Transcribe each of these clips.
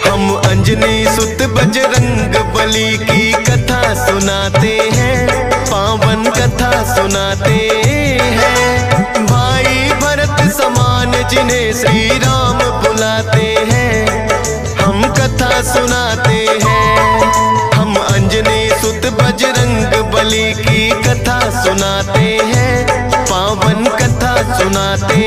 हम अंजनी सुत बजरंग बली की कथा सुनाते हैं, पावन कथा सुनाते हैं। भाई भरत समान जिन्हें श्री राम बुलाते हैं, हम कथा सुनाते हैं। हम अंजनी सुत बजरंग बली की कथा सुनाते हैं, पावन कथा सुनाते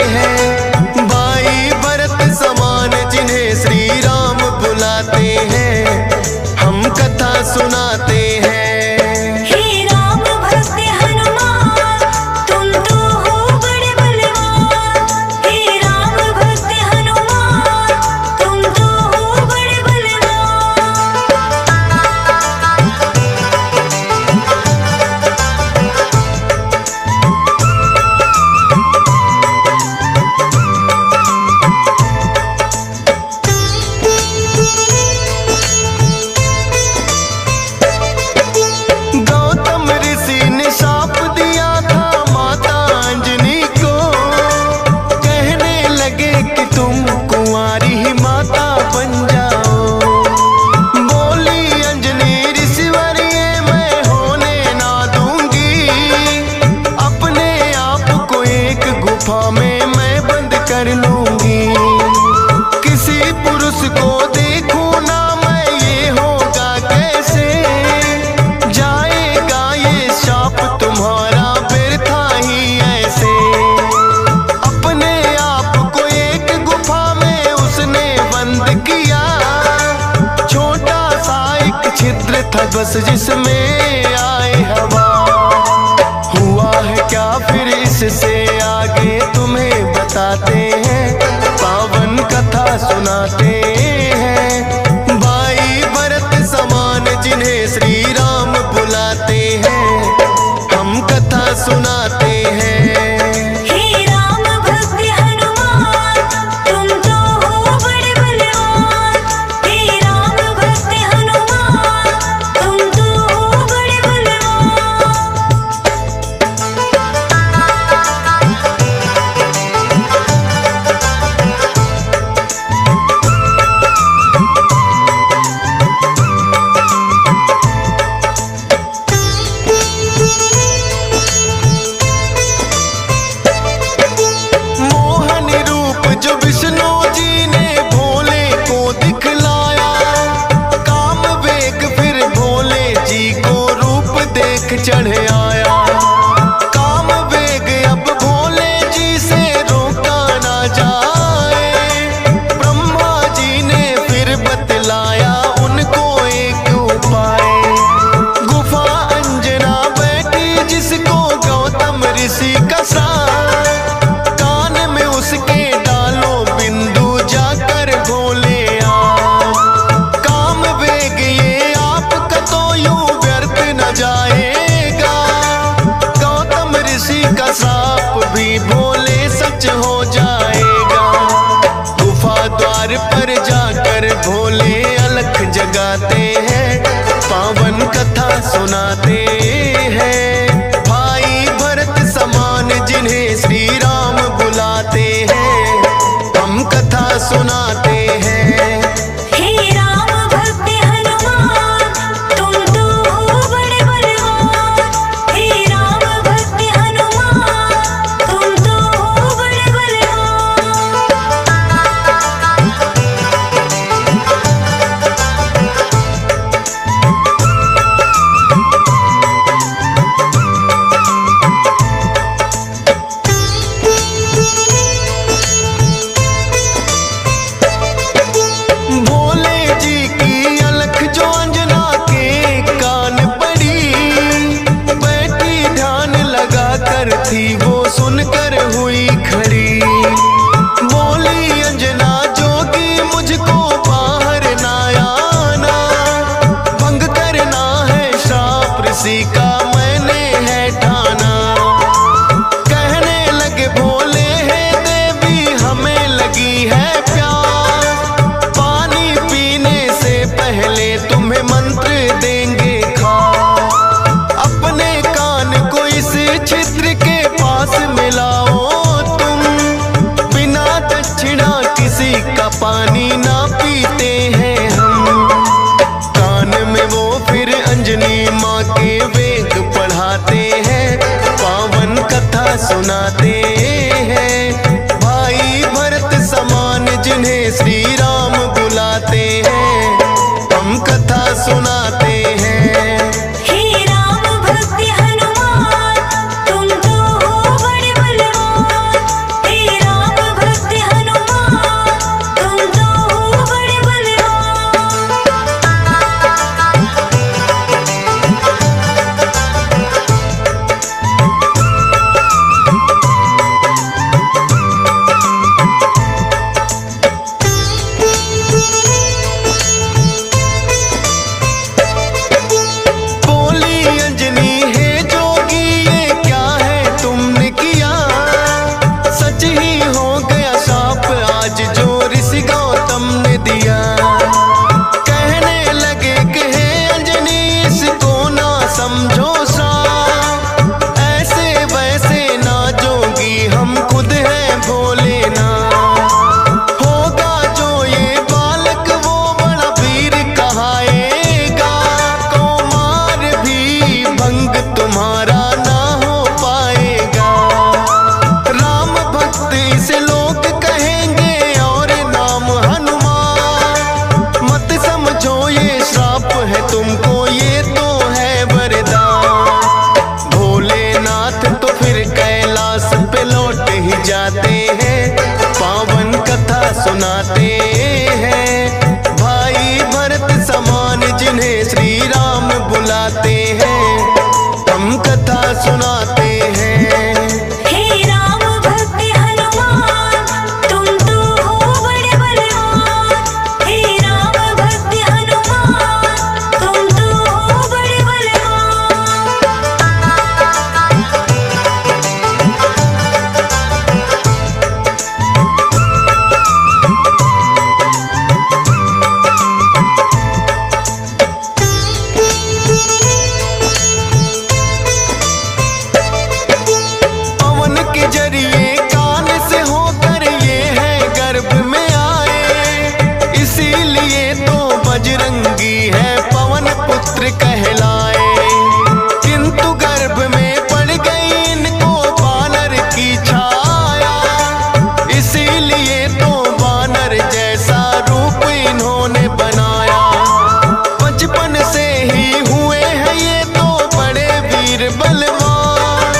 हैं। भाई भरत समान जिन्हें श्री राम बुलाते हैं, हम कथा सुनाते हैं। में मैं बंद कर लूंगी, किसी पुरुष को देखूं ना मैं, ये होगा कैसे? जाएगा ये शाप तुम्हारा व्यर्था ही ऐसे। अपने आप को एक गुफा में उसने बंद किया, छोटा सा एक छिद्र था बस जिसमें आए हवा। हुआ है क्या फिर इससे आगे तुम्हें बताते हैं, पावन कथा सुनाते हैं। भाई भरत समान जिन्हें श्री राम बुलाते हैं, हम कथा सुनाते हैं। चढ़े आया काम वेग, अब भोले जी से रोका ना जाए। ब्रह्मा जी ने फिर बतलाया उनको एक उपाय। गुफा अंजना बैठी जिसको गौतम ऋषि का साथ, कान में उसके डालो बिंदु जाकर भोले आप। काम वेग ये आपका तो यूं व्यर्थ न जाए, साप भी भोले सच हो जाएगा। गुफा द्वार पर जाकर भोले अलख जगाते हैं, पावन कथा सुनाते हैं। भाई भरत समान जिन्हें श्री राम बुलाते हैं, हम कथा सुनाते हैं। सुनाते हैं। भाई भरत समान जिन्हें श्री राम बुलाते हैं, हम कथा सुनाते हैं। हे राम भक्त हनुमान, तुम तो हो बड़े बलवान। हे राम भक्त हनुमान, तुम तो हो बड़े बलवान। बोली अंजनी है जोगी, ये क्या है तुमने किया? सच ही हो गया शाप आज जो ऋषि गौतम ने दिया। कहने लगे कि हे अंजनी इसको ना समझो सा, ऐसे वैसे ना जोगी हम खुद हैं भोले ना। होगा जो ये बालक वो बड़ा वीर कहाएगा, कौमार भी भंग तुम्हारा ना हो पाएगा। राम भक्त इसे लोग कहेंगे और नाम हनुमान। मत समझो ये श्राप है तुमको, ये तो है वरदान। भोलेनाथ तो फिर कैलाश पे लौट ही जाते हैं, पावन कथा सुनाते हैं। भाई भरत समान जिन्हें श्री राम बुलाते हैं, हम कथा सुनाते हैं। हे राम भक्त हनुमान, तुम तो हो बड़े बलवान। हे राम भक्त हनुमान, तुम तो हो बड़े बलवान। पवन के जरिए कान से होकर ये है गर्भ में आए, इसीलिए तो बजरंगी है पवन पुत्र कहलाए। किंतु गर्भ में पड़ गई इनको बानर की छाया, इसीलिए तो बानर जैसा रूप इन्होंने बनाया। बचपन से ही हुए हैं ये तो बड़े वीर बलवान।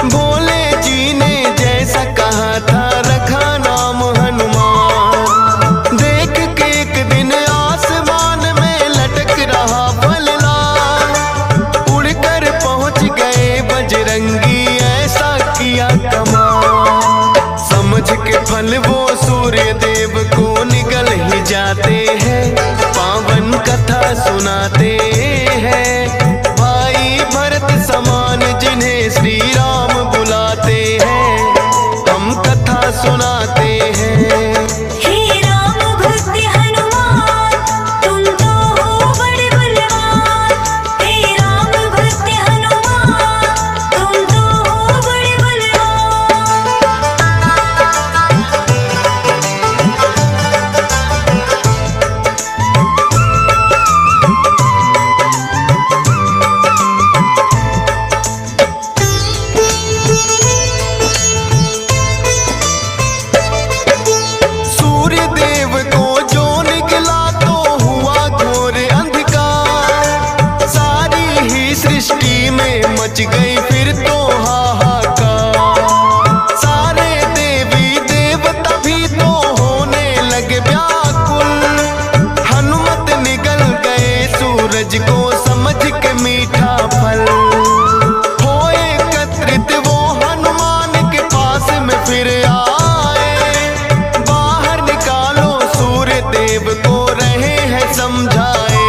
भोले जी ने जैसा कहा था रखा नाम हनुमान। देख के एक दिन आसमान में लटक रहा फलदार, उड़कर पहुंच गए बजरंगी ऐसा किया कमाल। समझ के फल वो सूर्य देव को निगल ही जाते हैं, पावन कथा सुनाते हैं। भाई भरत समान जिन्हें श्री राम बुलाते हैं, हम कथा सुनाते हैं। हे राम भक्त हनुमान, तुम तो हो बड़े बलवान। हे राम भक्त हनुमान, तुम तो हो बड़े बलवान। सूर्य देव को जो निकला तो हुआ घोर अंधकार, सारी ही सृष्टि में मच गई फिर तो हाहाकार। सारे देवी देवता भी तो होने लगे व्याकुल, हनुमत निगल गए सूरज को समझ के मीठा फल। हो एकत्रित वो हनुमान के पास में फिर आए, बाहर निकालो सूर्य देव को रहे हैं समझाए।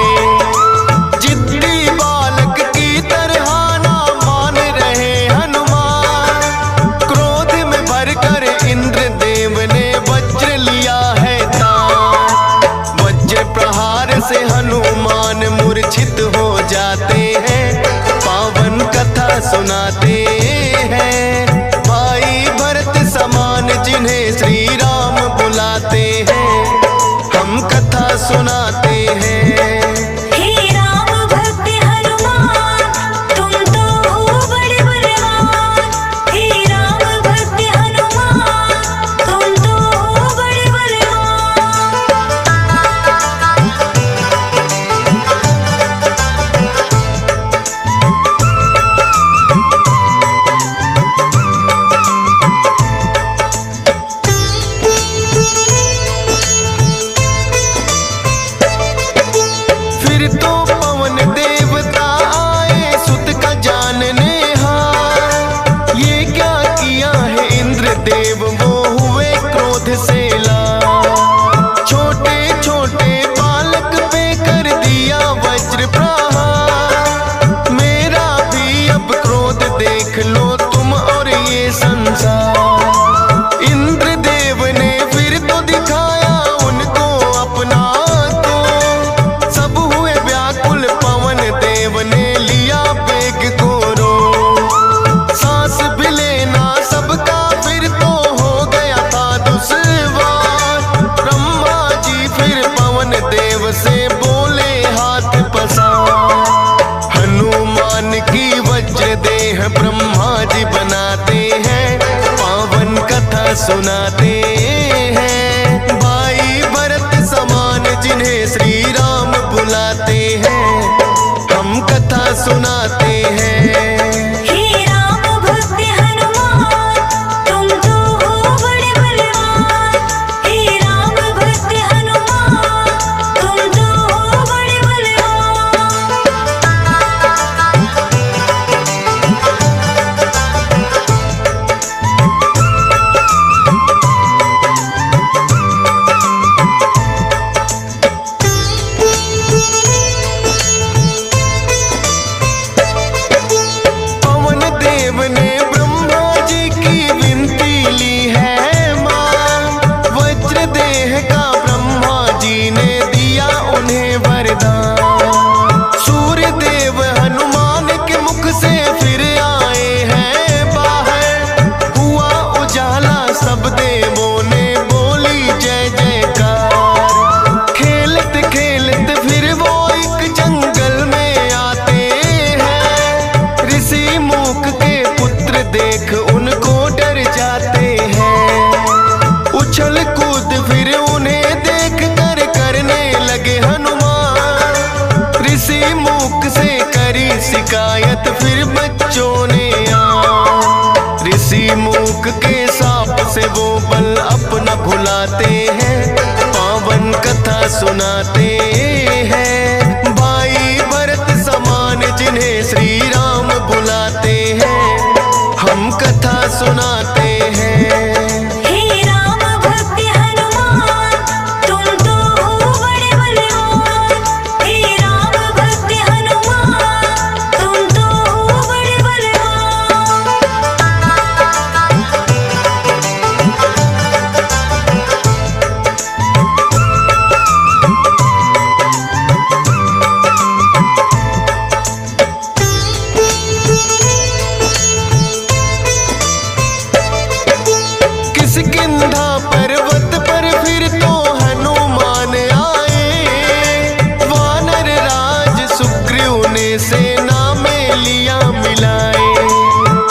जिद्दी बालक की तरह ना मान रहे हनुमान, क्रोध में भरकर इंद्र देव ने वज्र लिया है तान। वज्र प्रहार से हनुमान मूर्छित हो जाते हैं, पावन कथा सुनाते हैं। भाई भरत समान जिन्हें श्री राम बुलाते हैं, हम कथा सुनाते हैं। हे राम भक्त हनुमान, तुम तो हो बड़े बलवान। हे राम से बोले हाथ पसार। हनुमान की वज्र देह ब्रह्मा जी बनाते हैं, पावन कथा सुनाते हैं। भाई भरत समान जिन्हें श्री राम बुलाते हैं, हम कथा सुनाते हैं। हे राम भक्त हनुमान तुम तो हो बड़े बलवान। हे राम भक्त हनुमान तुम तो हो बड़े बलवान। पवन देव ने ब्रह्मा जी की विनती ली है मां, वज्र देह का ब्रह्मा जी ने दिया उन्हें वरदान। सूर्य देव हनुमान के मुख से फिर आए हैं बाहर, हुआ उजाला सब देवों ने बोली जय जयकार। खेलत खेलत फिर वो एक जंगल में आते हैं, ऋषि मूक के पुत्र देख उनको डर जाते हैं। उछल कूद फिर उन्हें देख कर करने लगे हनुमान, ऋषि मूक से करी शिकायत फिर बच्चों ने आ। ऋषि मूक के साप से वो बल अपना भुलाते हैं, पावन कथा सुनाते हैं। भाई भरत समान जिन्हें श्री राम बुलाते हैं, हम कथा सुनाते हैं। हे राम भक्त हनुमान तुम तो हो बड़े बलवान। हे राम भक्त हनुमान तुम तो हो बड़े बलवान। किष्किंधा पर्वत पर फिर तो हनुमान आए, वानर राज सुग्रीव ने सेना में लिया मिलाए।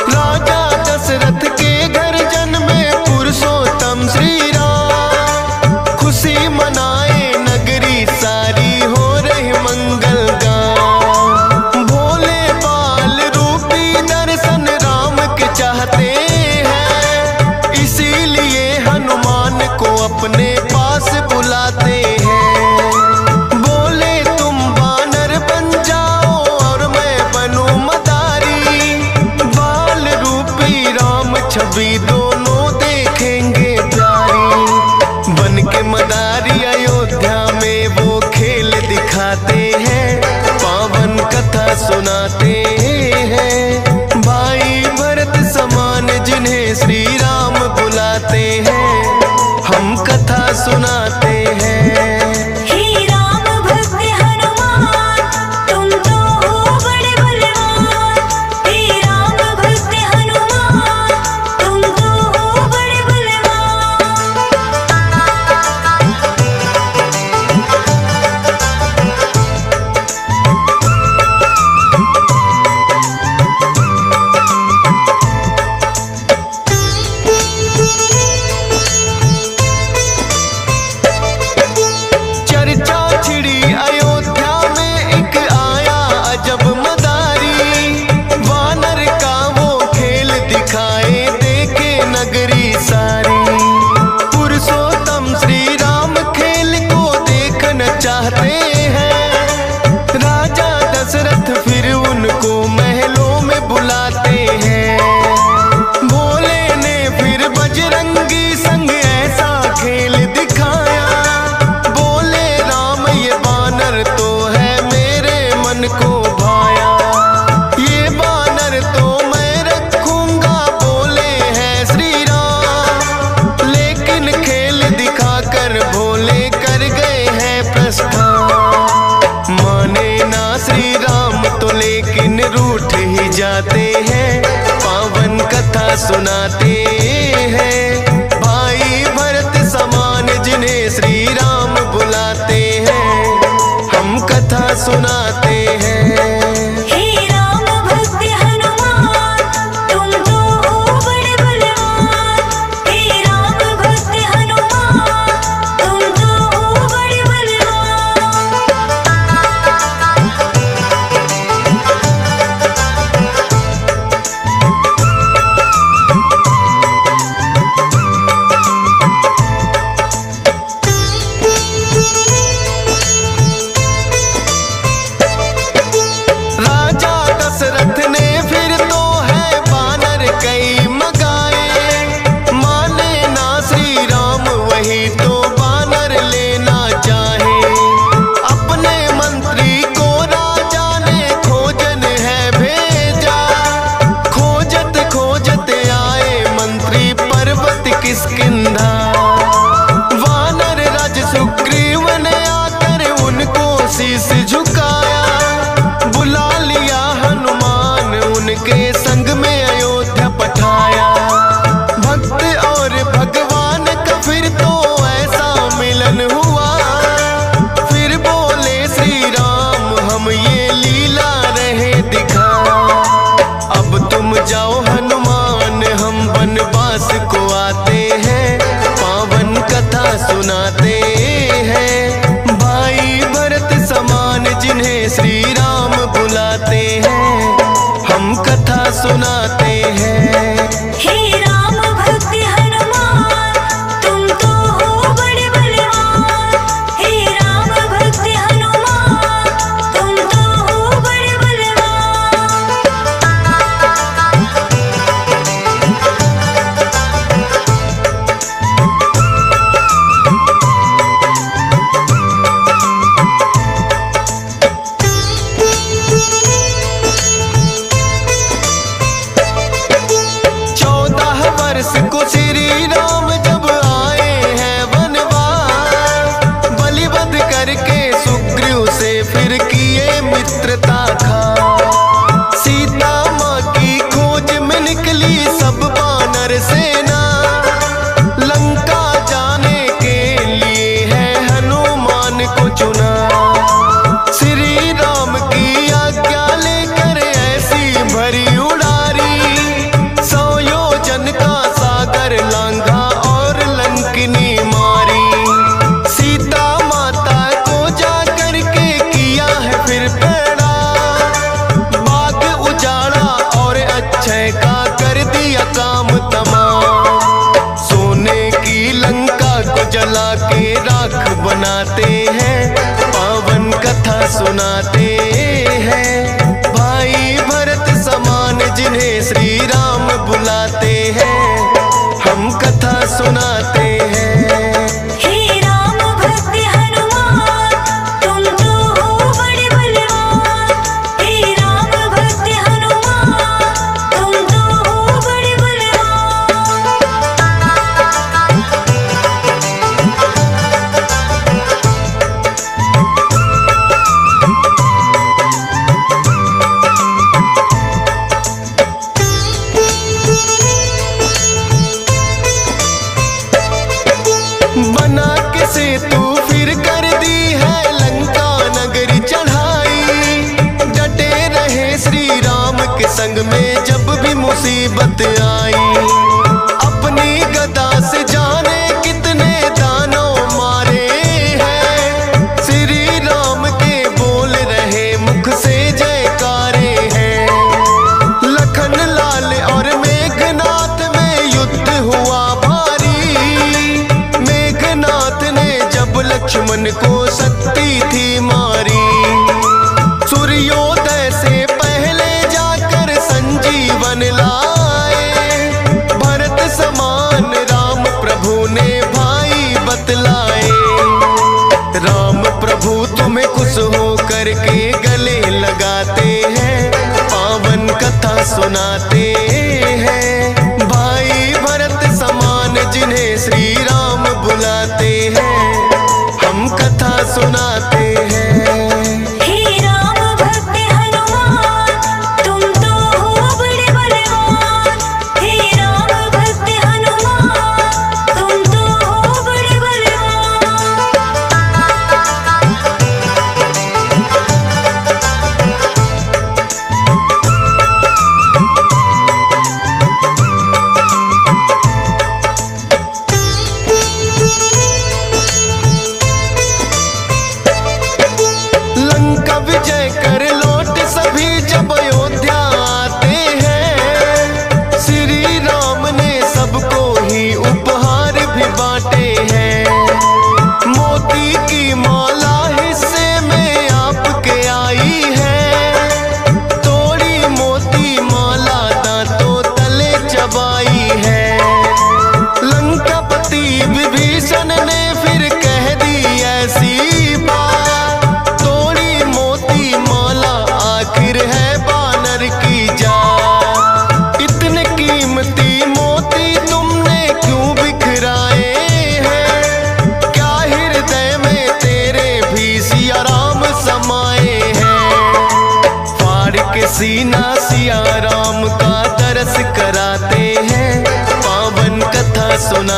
राजा दशरथ के घर जन्मे पुरुषोत्तम श्री राम, खुशी मनाए नगरी सारी हो रही मंगल गान। भोले बाल रूपी दर्शन राम के चाहते हैं, इसीलिए हनुमान को अपने पास बुलाते हैं। बोले तुम वानर बन जाओ और मैं बनूं मदारी, बाल रूपी राम छवि दोनों देखेंगे प्यारी। बन के मदारी अयोध्या में वो खेल दिखाते हैं, पावन कथा सुनाते हैं। भाई भरत समान जिन्हें श्री राम बुलाते हैं, हम कथा सुनाते हैं। हे राम भक्त हनुमान तुम तो हो बड़े बलवान। हे राम भक्त हनुमान तुम तो हो बड़े बलवान। जाते हैं, पावन कथा सुनाते हैं। भाई भरत समान जिन्हें श्री राम बुलाते हैं, सुनाते हैं। हे राम भक्त हनुमान तुम तो हो बड़े बलवान। हे राम भक्त हनुमान तुम तो हो बड़े बलवान। राजा दशरथ ने फिर तो है बानर कई मगाए, माने ना श्री राम वही तो बानर लेना चाहे। अपने मंत्री को राजा ने खोजन है भेजा, खोजत खोजत आए मंत्री पर्वत किष्किंधा। वानर राज सुग्रीव ने आकर उनको शीश झुकाया, बुला लिया हनुमान उनके संग में अयोध्या पठाया। भक्त और भगवान का फिर तो ऐसा मिलन हुआ, फिर बोले श्री राम हम ये लीला रहे दिखा। अब तुम जाओ हनुमान हम वनवास को आते हैं, पावन कथा सुनाते हैं। भाई भरत समान जिन्हें श्री राम बुलाते हैं, हम कथा सुनाते हैं। हे राम भक्त हनुमान तुम तो हो बड़े बलवान। हे राम भक्त हनुमान तुम तो हो बड़े बलवान। को श्री राम जब आए हैं वनवास, बलिवध करके सुग्रीव से फिर किए मित्रता खा। सीता माँ की खोज में निकली सब वानर सेना, लंका जाने के लिए है हनुमान को चुना। श्री राम की आज्ञा लेकर ऐसी भरी उड़ारी, 100 योजन का सागर लांघा और लंकिनी मारी। सीता माता को जा करके किया है फिर पैड़ा, बाग उजाड़ा और अक्षय का कर दिया काम तमाम। सोने की लंका को जला के राख बनाते हैं, पावन कथा सुनाते हैं। भाई भरत समान जिन्हें श्री राम बुलाते हैं, हम कथा सुनाते हैं। हे राम भक्त हनुमान तुम तो हो बड़े बलवान। हे राम भक्त हनुमान तुम तो हो बड़े बलवान। बना के सेतु फिर कर दी है लंका नगरी चढ़ाई। डटे रहे श्री राम के संग में जब भी मुसीबत आई। अपनी गदा से जाने कितने दानव मारे हैं, श्री राम के बोल रहे मुख से जयकारे हैं। लखन लाल और मेघनाथ में युद्ध हुआ भारी, मेघनाथ ने जब लक्ष्मण को शक्ति थी मारी। सूर्योदय से पहले जाकर संजीवन लाए, भरत समान राम प्रभु ने भाई बतलाए। राम प्रभु तुम्हें खुश हो करके गले लगाते हैं, पावन कथा सुनाते हैं। भाई भरत समान जिन्हें श्री राम बुलाते हैं, हम कथा सुनाते हैं। हे राम भक्त हनुमान तुम तो हो बड़े बलवान। हे राम भक्त हनुमान तुम तो हो बड़े बलवान।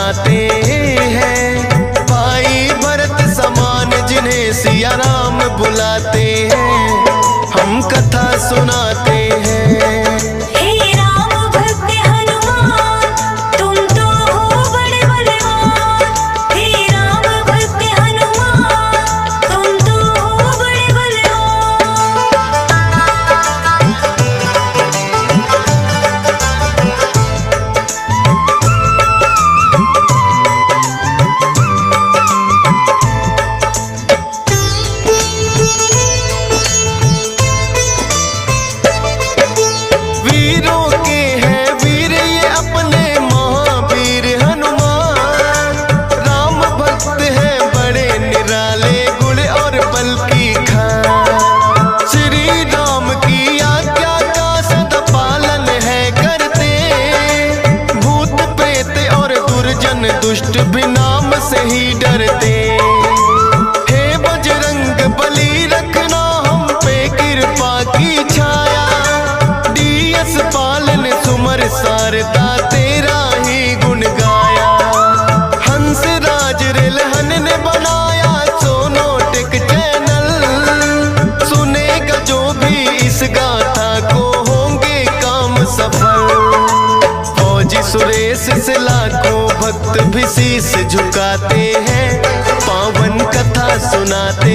सुनाते हैं। भाई भरत समान जिन्हें सिया राम बुलाते हैं, हम कथा सुनाते हैं। हे राम भक्त हनुमान तुम तो हो बड़े बलवान। हे राम भक्त हनुमान तुम तो हो बड़े बलवान। वीरों के हैं वीर ये अपने महावीर हनुमान। राम भक्त हैं बड़े निराले गुण और बल की खान। श्री राम की आज्ञा का सदा पालन है करते, भूत प्रेत और दुर्जन दुष्ट भी नाम से ही डरते। हे बजरंग बली रखना हम पे कृपा की छाया, डीएस पालन सुमर शारदा तेरा ही गुण गाया। हंस राज रेलहन ने बनाया सोनोटिक चैनल, सुनेगा जो भी इस गाथा को होंगे काम सफल। फौजी सुरेश से लाखों भक्त भी शीश झुकाते हैं, पावन कथा सुनाते